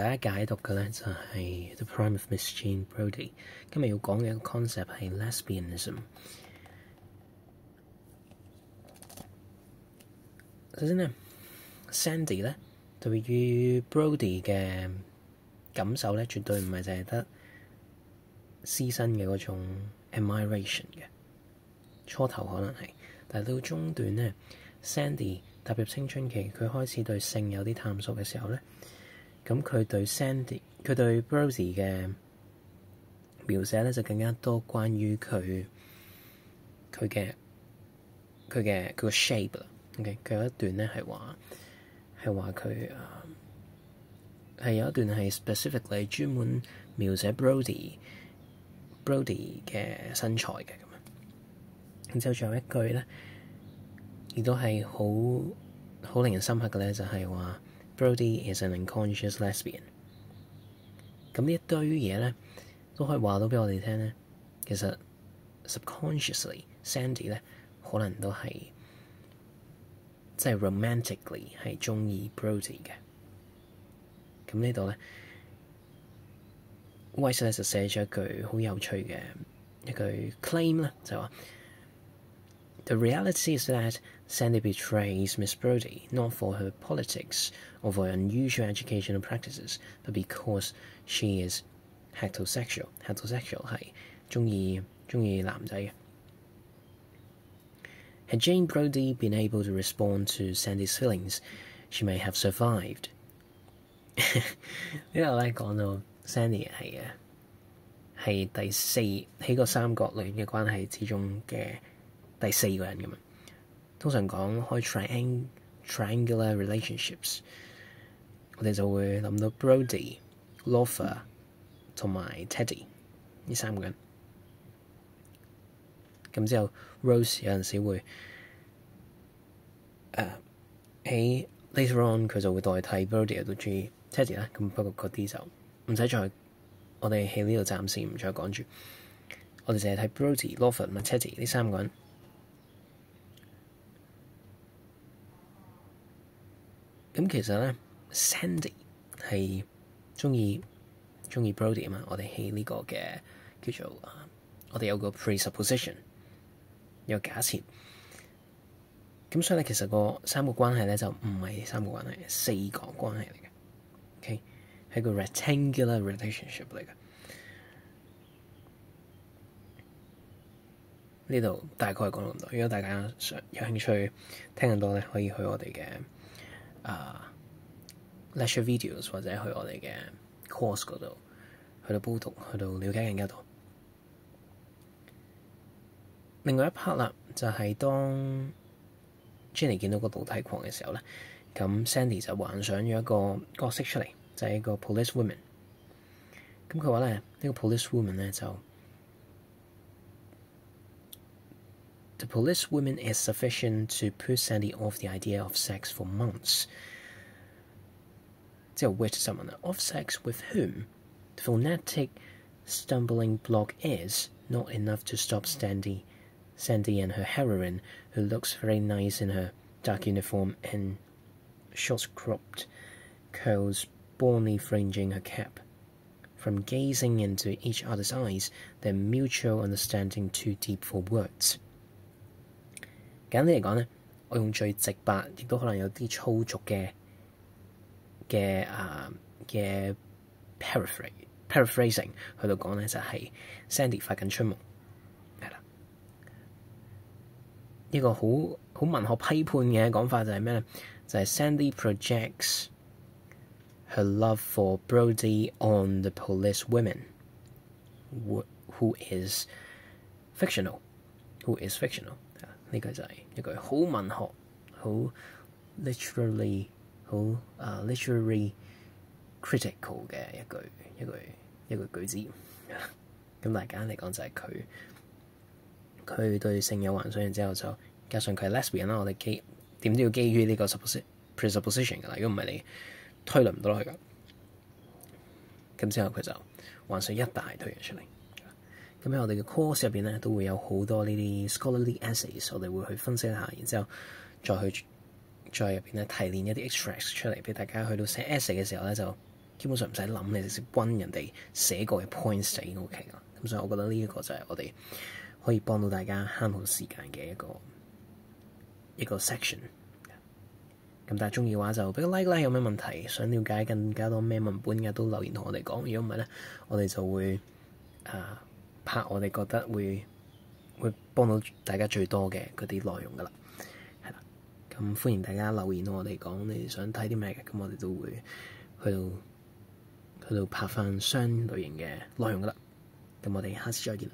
大家解讀嘅咧就係 The Prime of Miss Jean Brodie。今日要講嘅一個 concept 係 lesbianism。首先咧 ，Sandy 咧對於 Brodie 嘅感受咧，絕對唔係淨係得師生嘅嗰種 admiration 嘅。初頭可能係，但係到中段咧 ，Sandy 踏入青春期，佢開始對性有啲探索嘅時候咧。咁佢對 Brodie 嘅描寫咧就更加多關於佢嘅個 shape 啦。OK， 佢有一段咧係話佢係有一段係 specifically 專門描寫 Brodie 嘅身材嘅咁樣。然之後仲有一句咧，亦都係好令人深刻嘅咧，就係話。Brodie is an unconscious lesbian。咁呢一堆嘢咧，都可以話到俾我哋聽咧。其實 subconsciously Sandy 咧，可能都係即係 romantically 係鍾意 Brodie 嘅。咁呢度咧 Weiss 咧就寫咗一句好有趣嘅一句 claim 咧，就話：The reality is that Sandy betrays Miss Brodie not for her politics or for unusual educational practices, but because she is heterosexual. Heterosexual 係鍾意男仔嘅。Had Jane Brodie been able to respond to Sandy's feelings, she may have survived. 呢度咧講到 Sandy 係第四喺個三角戀嘅關係之中嘅第四個人咁樣。通常講開 triangular relationships， 我哋就會諗到 Brodie、Loafer 同埋 Teddy 呢三個人。咁之後 Rose 有陣時會喺 later on 佢就會代替 Brodie 都中意 Teddy 啦。咁不過嗰啲就唔使再，我哋喺呢度暫時唔再講住。我哋淨係睇 Brodie、Loafer 同埋 Teddy 呢三個人。咁其實咧 ，Sandy 係鍾意 Brodie 啊嘛。我哋喺呢個嘅叫做我哋有個 presupposition， 有個假設。咁所以咧，其實個三個關係咧就唔係三個關係，係四個關係嚟嘅。OK， 係個 rectangular relationship 嚟嘅。呢度大概講到咁多。如果大家有興趣聽更多咧，可以去我哋嘅lecture videos 或者去我哋嘅 course 嗰度，去到煲讀，去到了解更加多。另外一 part 啦，就係當 Jenny 見到個露體狂嘅時候咧，咁 Sandy 就幻想咗一個角色出嚟，就係一個 police woman。咁佢話咧，呢個 police woman 咧就 The police woman is sufficient to put Sandy off the idea of sex for months. 之後 with someone of sex with whom the phonetic stumbling block is not enough to stop Sandy and her heroine, who looks very nice in her dark uniform and short-cropped curls boldly fringing her cap, from gazing into each other's eyes, their mutual understanding too deep for words。簡單嚟講咧，我用最直白，亦都可能有啲粗俗嘅 paraphrasing 去到講咧，就係 Sandy 發緊春夢，係啦。一個好文學批判嘅講法就係咩咧？就係 Sandy projects her love for Brodie on the police women, who is fictional。呢個就係一句好文學、好 literary critical 嘅一句句子。咁大家嚟講就係佢對性有幻想，然之後就加上佢係 lesbian 啦。我哋點都要基於呢個 presupposition 㗎啦。如果唔係你推論唔到落去㗎。咁之後佢就幻想一大堆嘢出嚟。咁喺我哋嘅 course 入邊咧，都會有好多呢啲 scholarly essays， 我哋會去分析一下，然之後再入邊咧提煉一啲 extracts 出嚟，俾大家去到寫 essay 嘅時候咧，就基本上唔使諗，你直接溫人哋寫過嘅 points 就已經 OK 啦。咁所以我覺得呢一個就係我哋可以幫到大家慳好時間嘅一個 section。咁大家鍾意嘅話就俾個 like 啦，有咩問題想了解更加多咩文本嘅都留言同我哋講。如果唔係咧，我哋就會拍我哋覺得會幫到大家最多嘅嗰啲內容噶啦，係啦。咁歡迎大家留言同我哋講你想睇啲咩嘅，咁我哋都會去到拍翻相類型嘅內容噶啦。咁我哋下次再見。